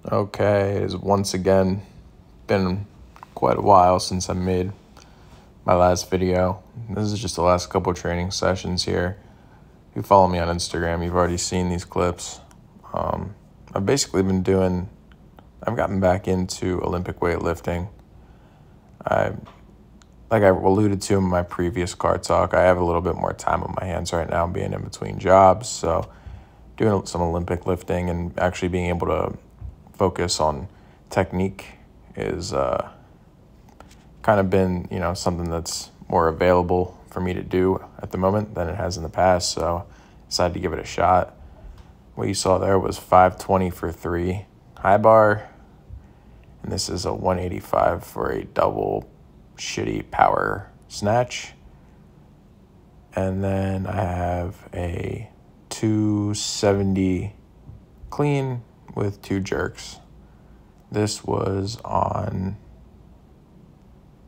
Okay, it has once again been quite a while since I made my last video. This is just the last couple of training sessions here. If you follow me on Instagram, you've already seen these clips. I've basically been I've gotten back into Olympic weightlifting. Like I alluded to in my previous car talk, I have a little bit more time on my hands right now being in between jobs. So doing some Olympic lifting and actually being able to focus on technique is kind of been, something that's more available for me to do at the moment than it has in the past. So I decided to give it a shot. What you saw there was 520 for 3 high bar, and this is a 185 for a double shitty power snatch. And then I have a 270 clean with 2 jerks. This was on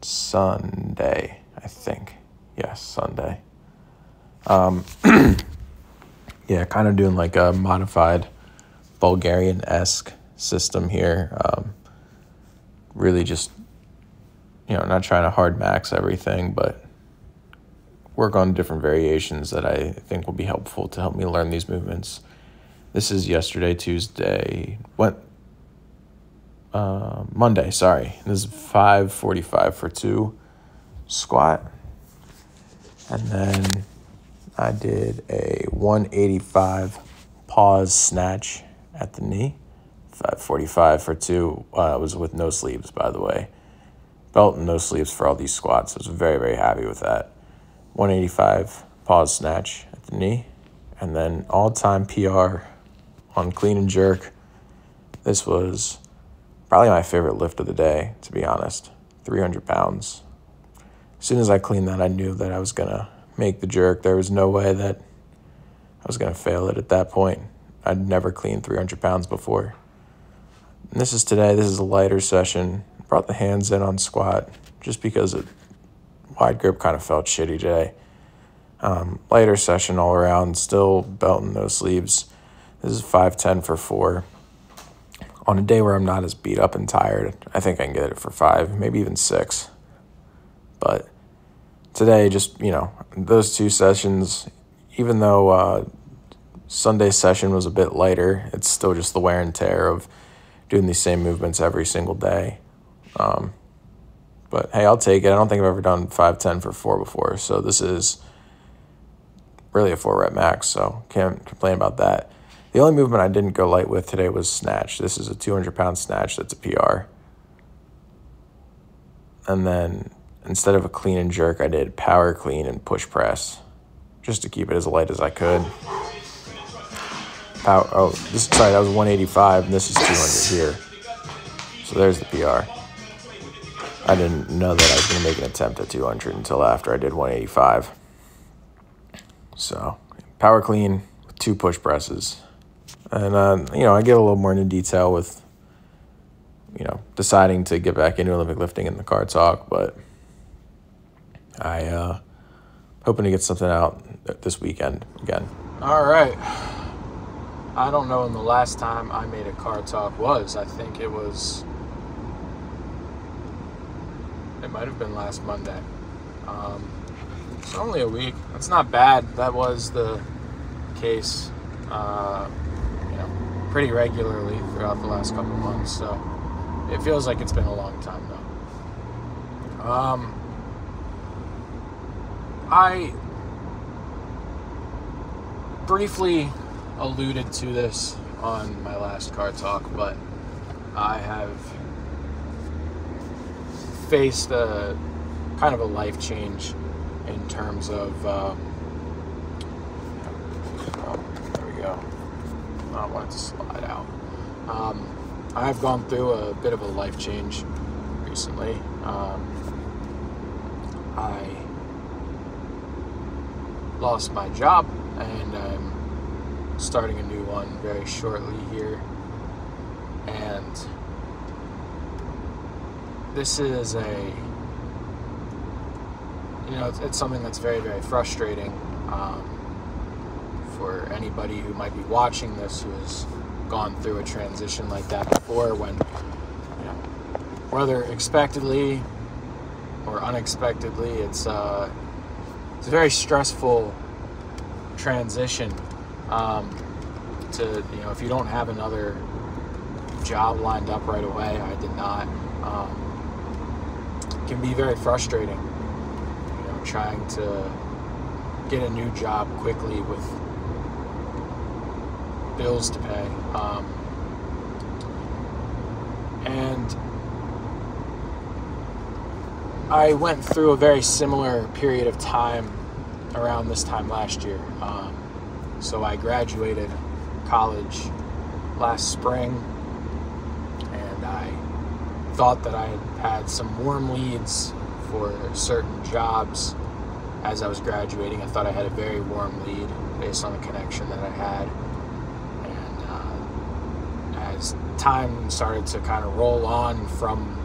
Sunday, I think. Yes, Sunday. Yeah, kind of doing like a modified Bulgarian-esque system here. Really just, not trying to hard max everything, but work on different variations that I think will be helpful to help me learn these movements. This is Monday, sorry. This is 545 for 2 squat. And then I did a 185 pause snatch at the knee. 545 for 2. It was with no sleeves, by the way. Belt and no sleeves for all these squats. I was very, very happy with that. 185 pause snatch at the knee. And then all-time PR on clean and jerk. This was probably my favorite lift of the day, to be honest. 300 pounds. As soon as I cleaned that, I knew that I was going to make the jerk. There was no way that I was going to fail it at that point. I'd never cleaned 300 pounds before. And this is today. This is a lighter session. Brought the hands in on squat just because wide grip kind of felt shitty today. Lighter session all around, still belt and no sleeves. This is 510 for 4. On a day where I'm not as beat up and tired, I think I can get it for 5, maybe even 6. But today, just, those 2 sessions, even though Sunday's session was a bit lighter, it's still just the wear and tear of doing these same movements every single day. But hey, I'll take it. I don't think I've ever done 510 for 4 before, so this is really a 4 rep max, so can't complain about that. The only movement I didn't go light with today was snatch. This is a 200-pound snatch that's a PR. And then instead of a clean and jerk, I did power clean and push press just to keep it as light as I could. That was 185, and this is 200 here. So there's the PR. I didn't know that I was going to make an attempt at 200 until after I did 185. So power clean with 2 push presses. And, I get a little more into detail with, deciding to get back into Olympic lifting in the car talk, but I hoping to get something out this weekend again. All right. I don't know when the last time I made a car talk was. I think it might have been last Monday. It's only a week. That's not bad. That was the case, pretty regularly throughout the last couple of months. So it feels like it's been a long time though. I briefly alluded to this on my last car talk, but I have faced a kind of a life change in terms of there we go. I don't want it to slide out. I've gone through a bit of a life change recently. I lost my job, and I'm starting a new one very shortly here. And this is it's something that's very, very frustrating for anybody who might be watching this who is gone through a transition like that before, when, whether expectedly or unexpectedly, it's a very stressful transition. To, if you don't have another job lined up right away, I did not. It can be very frustrating, trying to get a new job quickly with bills to pay. And I went through a very similar period of time around this time last year. So I graduated college last spring, and I thought that I had some warm leads for certain jobs as I was graduating. I thought I had a very warm lead based on the connection that I had. And as time started to kind of roll on from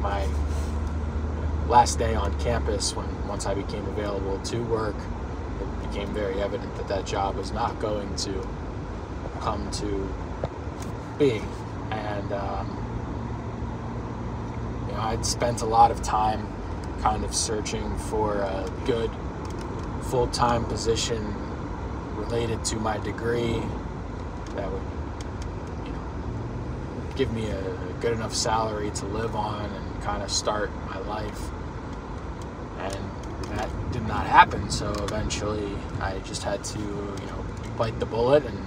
my last day on campus, once I became available to work, it became very evident that that job was not going to come to be. And I'd spent a lot of time kind of searching for a good full-time position related to my degree that would give me a good enough salary to live on and kind of start my life. And that did not happen, so eventually I just had to bite the bullet and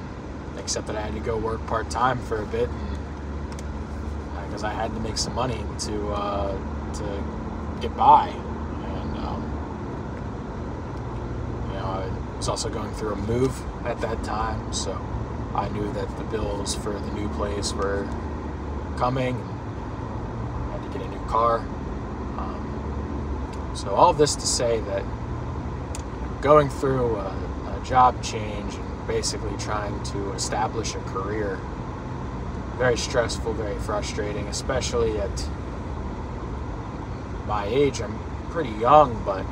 accept that I had to go work part-time for a bit, and because I had to make some money to get by. And I was also going through a move at that time, so I knew that the bills for the new place were coming. I had to get a new car. So all of this to say that going through a job change and basically trying to establish a career, very stressful, very frustrating, especially at my age. I'm pretty young, but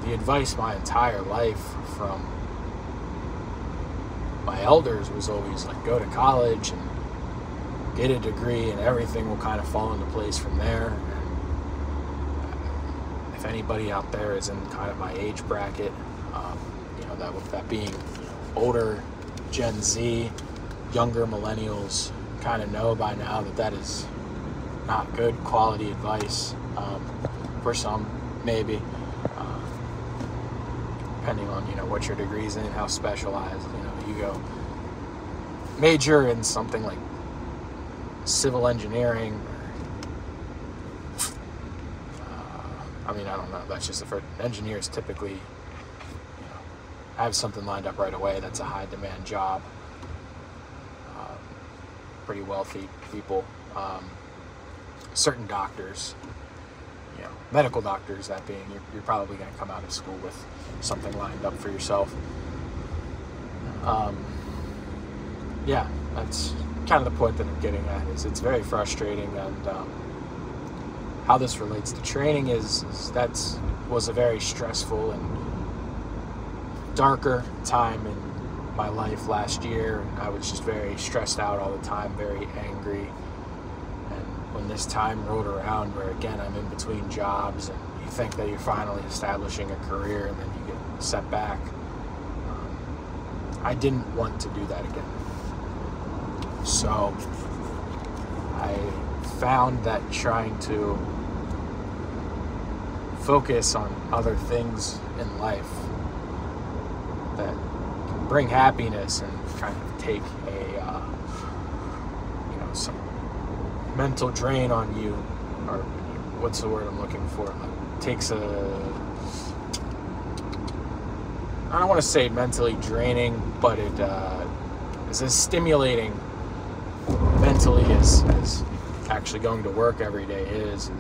the advice my entire life from my elders was always like, go to college and get a degree and everything will kind of fall into place from there. And if anybody out there is in kind of my age bracket, that being older Gen Z, younger millennials, kind of know by now that is not good quality advice. For some, maybe, depending on what your degree's in, how specialized. You go major in something like civil engineering. I don't know. That's just for engineers. Typically, have something lined up right away. That's a high demand job. Pretty wealthy people. Certain doctors, medical doctors, that being, you're probably going to come out of school with something lined up for yourself. That's kind of the point that I'm getting at, is it's very frustrating. And how this relates to training is was a very stressful and darker time in my life last year, and I was just very stressed out all the time, very angry. And when this time rolled around, where again I'm in between jobs and you think that you're finally establishing a career, and then you get set back, I didn't want to do that again. So I found that trying to focus on other things in life that can bring happiness and kind of take some mental drain on you, or what's the word I'm looking for? Like, takes I don't want to say mentally draining, but it is as stimulating mentally as actually going to work every day is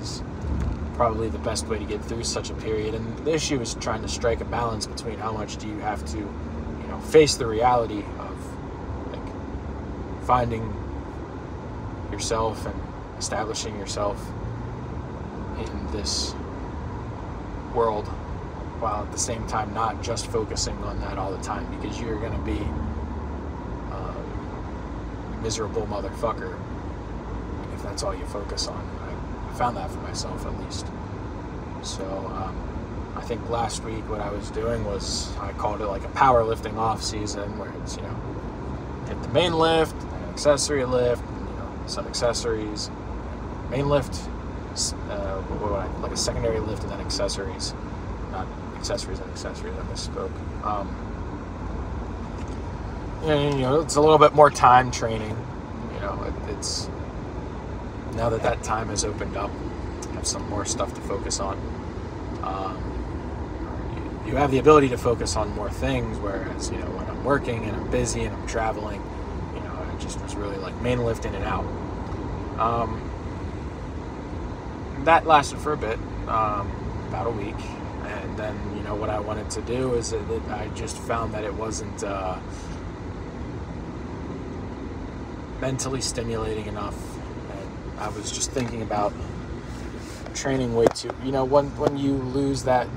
probably the best way to get through such a period. And the issue is trying to strike a balance between how much do you have to, face the reality of finding yourself and establishing yourself in this world, while at the same time not just focusing on that all the time, because you're going to be miserable motherfucker if that's all you focus on. I found that for myself, at least. So I think last week what I was doing was, I called it like a powerlifting off season, where it's, hit the main lift, an accessory lift, some accessories, main lift, like a secondary lift, and then accessories. Not accessories and accessories, I misspoke. It's a little bit more time training. It's now that time has opened up, I have some more stuff to focus on. You have the ability to focus on more things, whereas, when I'm working and I'm busy and I'm traveling, I just was really like main lift in and out. That lasted for a bit, about a week. And then, what I wanted to do is that I just found that it wasn't mentally stimulating enough. And I was just thinking about training way too, when you lose that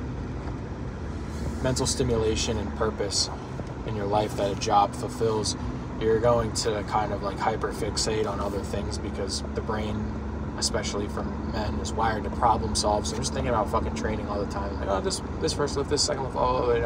mental stimulation and purpose in your life that a job fulfills, you're going to kind of like hyperfixate on other things, because the brain, especially for men, is wired to problem solve. So I'm just thinking about fucking training all the time. Like, this first lift, this second lift,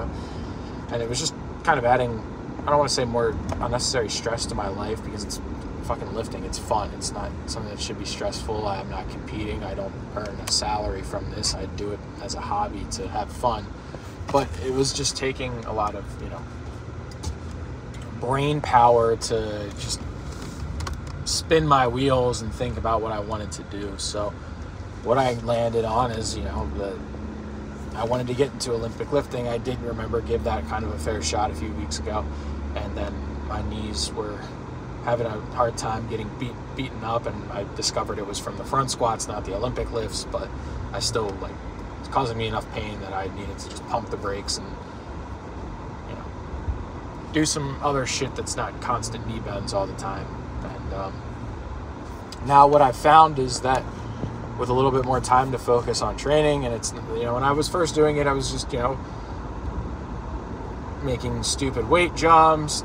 and it was just kind of adding, I don't want to say more unnecessary stress to my life, because it's fucking lifting. It's fun. It's not something that should be stressful. I'm not competing. I don't earn a salary from this. I do it as a hobby to have fun. But it was just taking a lot of, brain power to just spin my wheels and think about what I wanted to do. So what I landed on is, I wanted to get into Olympic lifting. I did give that kind of a fair shot a few weeks ago. And then my knees were having a hard time getting beaten up, and I discovered it was from the front squats, not the Olympic lifts, but I still, it's causing me enough pain that I needed to just pump the brakes and, do some other shit that's not constant knee bends all the time. And now what I've found is that with a little bit more time to focus on training, and it's, when I was first doing it, I was just, making stupid weight jumps,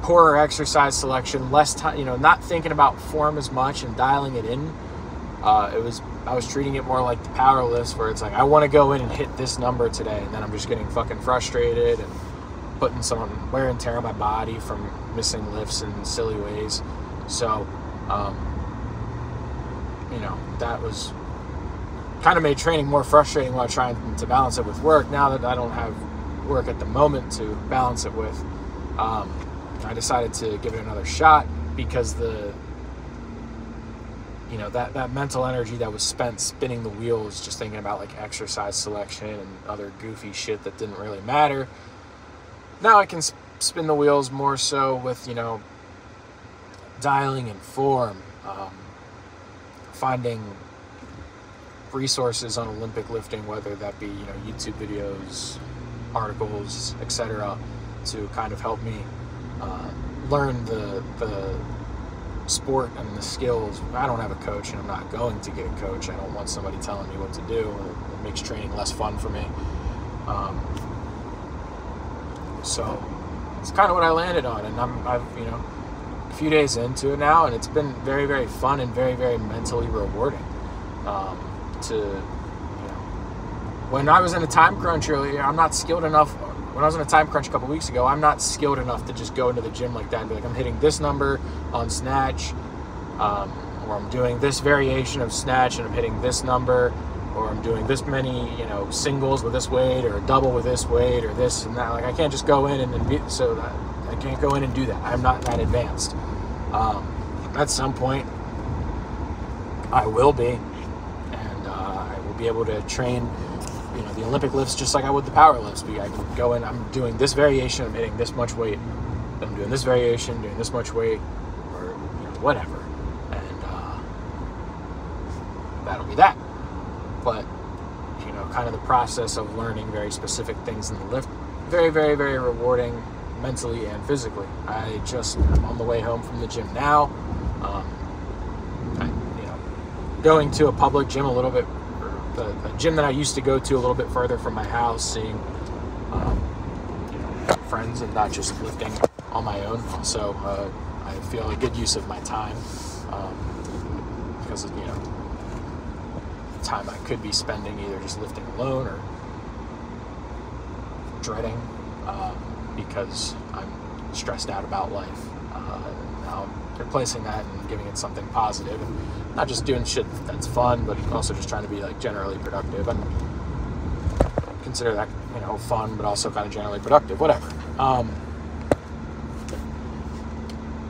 poorer exercise selection, less time, not thinking about form as much and dialing it in. I was treating it more like the power lifts, where it's like, I want to go in and hit this number today, and then I'm just getting fucking frustrated and putting some wear and tear on my body from missing lifts in silly ways. So, that was kind of made training more frustrating while trying to balance it with work. Now that I don't have work at the moment to balance it with, I decided to give it another shot, because that mental energy that was spent spinning the wheels, just thinking about like exercise selection and other goofy shit that didn't really matter. Now I can spin the wheels more so with, dialing in form, finding resources on Olympic lifting, whether that be, YouTube videos, articles, etc., to kind of help me learn the sport and the skills. I don't have a coach, and I'm not going to get a coach. I don't want somebody telling me what to do. It makes training less fun for me. So it's kind of what I landed on, and I've a few days into it now, and it's been very, very fun and very, very mentally rewarding. When I was in a time crunch earlier, I'm not skilled enough. When I was in a time crunch a couple weeks ago, I'm not skilled enough to just go into the gym like that and be like, I'm hitting this number on snatch, or I'm doing this variation of snatch and I'm hitting this number, or I'm doing this many, singles with this weight, or a double with this weight, or this and that. Like, I can't just go in I can't go in and do that. I'm not that advanced. At some point, I will be, and I will be able to train, the Olympic lifts just like I would the power lifts. I can go in, I'm doing this variation, I'm hitting this much weight, I'm doing this variation, doing this much weight, or whatever, and that'll be that. But kind of the process of learning very specific things in the lift, very, very, very rewarding mentally and physically. I'm on the way home from the gym now. Going to a public gym a little bit, the gym that I used to go to a little bit further from my house, seeing friends and not just lifting on my own. So I feel a good use of my time, because of, you know, time I could be spending either just lifting alone or dreading because I'm stressed out about life. Now I'm replacing that and giving it something positive, and not just doing shit that's fun, but also just trying to be like generally productive and consider that, you know, fun, but also kind of generally productive, whatever.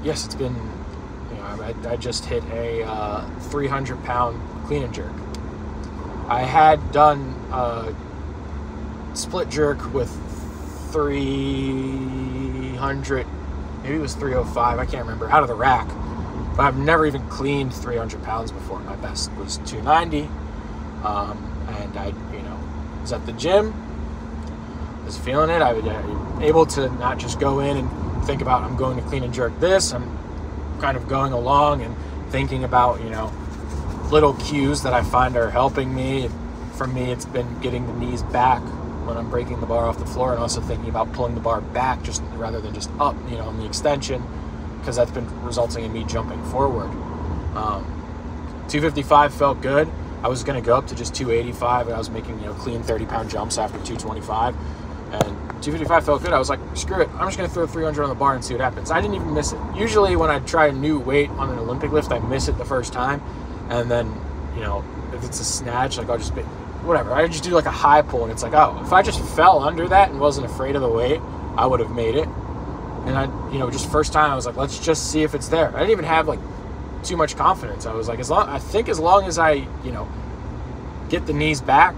Yes, it's been, you know, I just hit a 300-pound clean and jerk. I had done split jerk with 300, maybe it was 305, I can't remember, out of the rack. But I've never even cleaned 300 pounds before. My best was 290. And I, you know, was at the gym, was feeling it. I was able to not just go in and think about, I'm going to clean and jerk this. I'm kind of going along and thinking about, you know, little cues that I find are helping me. For me, it's been getting the knees back when I'm breaking the bar off the floor, and also thinking about pulling the bar back just rather than just up, you know, in the extension, because that's been resulting in me jumping forward. 255 felt good. I was going to go up to just 285, and I was making, you know, clean 30-pound jumps after 225, and 255 felt good. I was like, screw it, I'm just going to throw 300 on the bar and see what happens. I didn't even miss it. Usually when I try a new weight on an Olympic lift, I miss it the first time, and then, you know, if it's a snatch, like I'll just be, whatever, I just do like a high pull, and it's like, oh, if I just fell under that and wasn't afraid of the weight, I would have made it. And I, you know, just first time I was like, let's just see if it's there. I didn't even have like too much confidence. I was like, as long as I, you know, get the knees back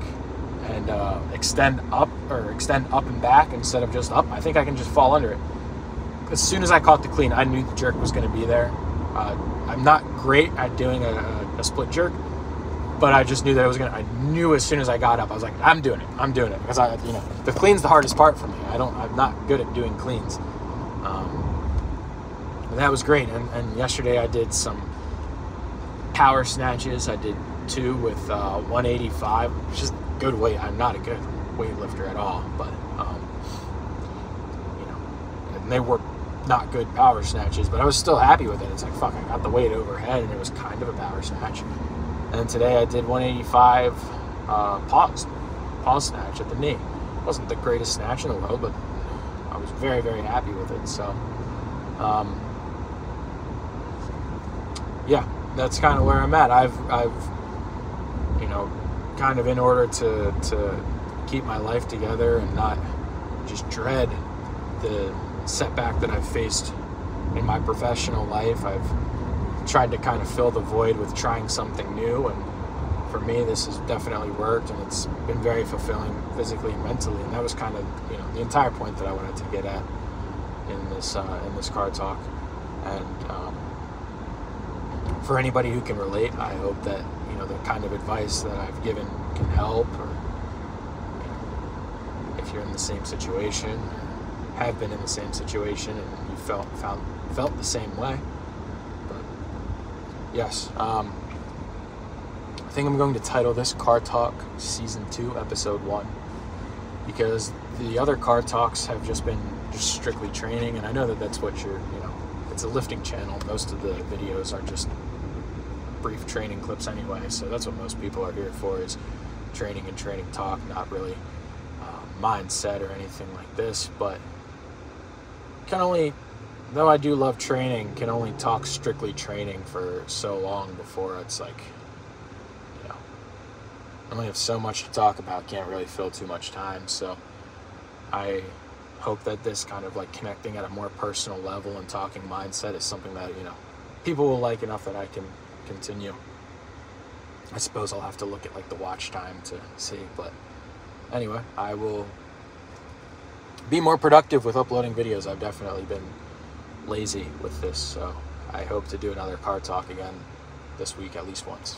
and extend up and back instead of just up, I think I can just fall under it. As soon as I caught the clean, I knew the jerk was going to be there. I'm not great at doing a split jerk, but I just knew that I knew as soon as I got up, I was like, I'm doing it, because you know, the clean's the hardest part for me. I'm not good at doing cleans. And that was great. And yesterday I did some power snatches. I did 2 with 185, which is good weight. I'm not a good weightlifter at all, but you know, and they were not good power snatches, but I was still happy with it. It's like, fuck, I got the weight overhead, and it was kind of a power snatch. And today I did 185 pause snatch at the knee. It wasn't the greatest snatch in the world, but I was very, very happy with it. So, yeah, that's kind of where I'm at. I've, you know, kind of in order to keep my life together and not just dread the setback that I've faced in my professional life, I've tried to kind of fill the void with trying something new, and for me this has definitely worked, and it's been very fulfilling physically and mentally. And that was kind of, you know, the entire point that I wanted to get at in this car talk. And for anybody who can relate, I hope that, you know, the kind of advice that I've given can help, or, you know, if you're in the same situation or have been in the same situation and you felt the same way. Yes, I think I'm going to title this Car Talk Season 2, Episode 1, because the other car talks have just been just strictly training, and I know that that's what you know, it's a lifting channel. Most of the videos are just brief training clips anyway, so that's what most people are here for, is training and training talk, not really mindset or anything like this. But though I do love training, can only talk strictly training for so long before it's like, you know, I only have so much to talk about, can't really fill too much time. So I hope that this kind of like connecting at a more personal level and talking mindset is something that, you know, people will like enough that I can continue. I suppose I'll have to look at like the watch time to see, but anyway, I will be more productive with uploading videos. I've definitely been lazy with this, so I hope to do another car talk again this week at least once.